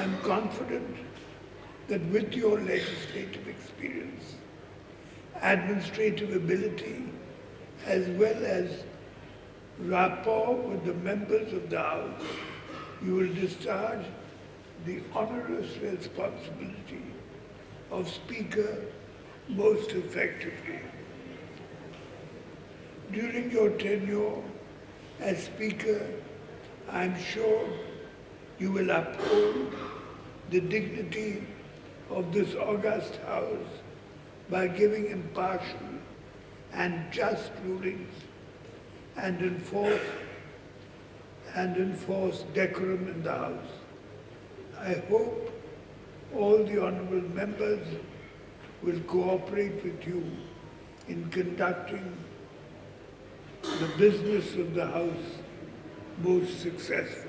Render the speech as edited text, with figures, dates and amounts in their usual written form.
am confident that with your legislative experience, administrative ability, as well as rapport with the members of the House, you will discharge the onerous responsibility of Speaker most effectively. During your tenure as Speaker, I am sure you will uphold the dignity of this august House by giving impartial and just rulings and enforce decorum in the House. I hope all the honourable members will cooperate with you in conducting the business of the House most successfully.